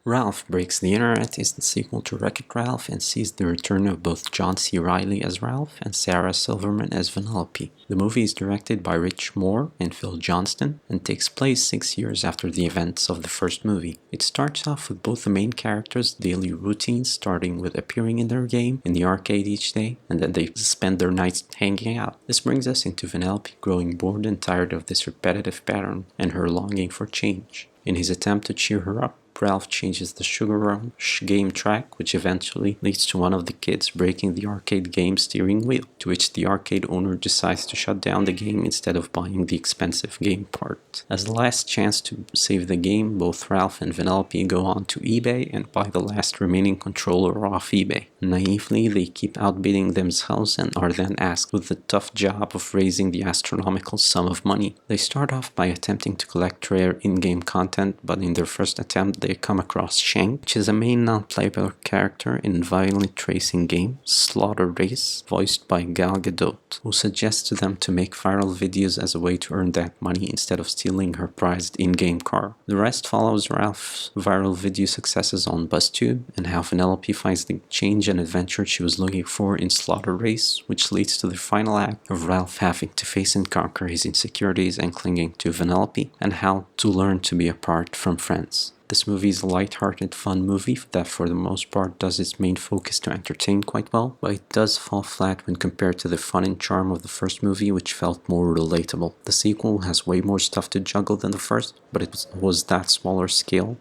Ralph Breaks the Internet is the sequel to Wreck-It Ralph and sees the return of both John C. Reilly as Ralph and Sarah Silverman as Vanellope. The movie is directed by Rich Moore and Phil Johnston and takes place 6 years after the events of the first movie. It starts off with both the main characters' daily routines, starting with appearing in their game in the arcade each day, and then they spend their nights hanging out. This brings us into Vanellope growing bored and tired of this repetitive pattern and her longing for change. In his attempt to cheer her up, Ralph changes the Sugar Rush game track, which eventually leads to one of the kids breaking the arcade game steering wheel, to which the arcade owner decides to shut down the game instead of buying the expensive game part. As the last chance to save the game, both Ralph and Vanellope go on to eBay and buy the last remaining controller off eBay. Naively, they keep outbidding themselves and are then asked with the tough job of raising the astronomical sum of money. They start off by attempting to collect rare in-game content, but in their first attempt they come across Shank, which is a main non-playable character in violent racing game Slaughter Race, voiced by Gal Gadot, who suggests to them to make viral videos as a way to earn that money instead of stealing her prized in-game car. The rest follows Ralph's viral video successes on BuzzTube and how Vanellope finds the change and adventure she was looking for in Slaughter Race, which leads to the final act of Ralph having to face and conquer his insecurities and clinging to Vanellope, and how to learn to be apart from friends. This movie is a light-hearted, fun movie that for the most part does its main focus to entertain quite well, but it does fall flat when compared to the fun and charm of the first movie, which felt more relatable. The sequel has way more stuff to juggle than the first, but it was that smaller scale,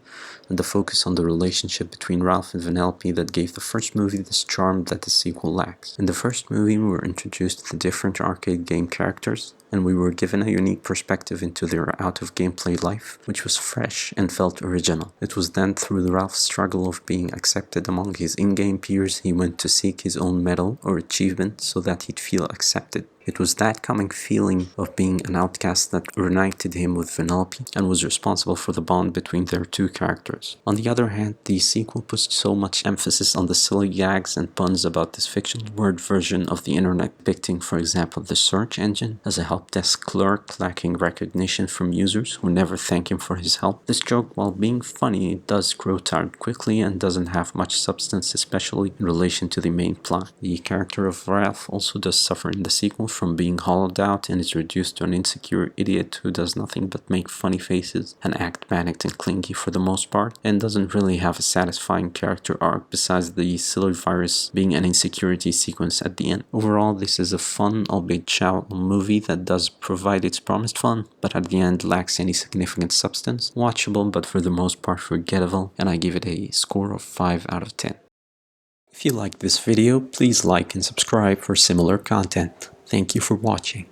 and the focus on the relationship between Ralph and Vanellope that gave the first movie this charm that the sequel lacks. In the first movie, we were introduced to the different arcade game characters, and we were given a unique perspective into their out-of-gameplay life, which was fresh and felt original. It was then through Ralph's struggle of being accepted among his in-game peers he went to seek his own medal or achievement so that he'd feel accepted. It was that coming feeling of being an outcast that reunited him with Vanellope and was responsible for the bond between their two characters. On the other hand, the sequel puts so much emphasis on the silly gags and puns about this fictional word version of the internet, depicting, for example, the search engine as a help desk clerk lacking recognition from users who never thank him for his help. This joke, while being funny, it does grow tired quickly and doesn't have much substance, especially in relation to the main plot. The character of Ralph also does suffer in the sequel from being hollowed out and is reduced to an insecure idiot who does nothing but make funny faces and act panicked and clingy for the most part, and doesn't really have a satisfying character arc besides the silly virus being an insecurity sequence at the end. Overall, this is a fun, albeit shallow movie that does provide its promised fun, but at the end lacks any significant substance. Watchable, but for the most part forgettable, and I give it a score of 5 out of 10. If you liked this video, please like and subscribe for similar content. Thank you for watching.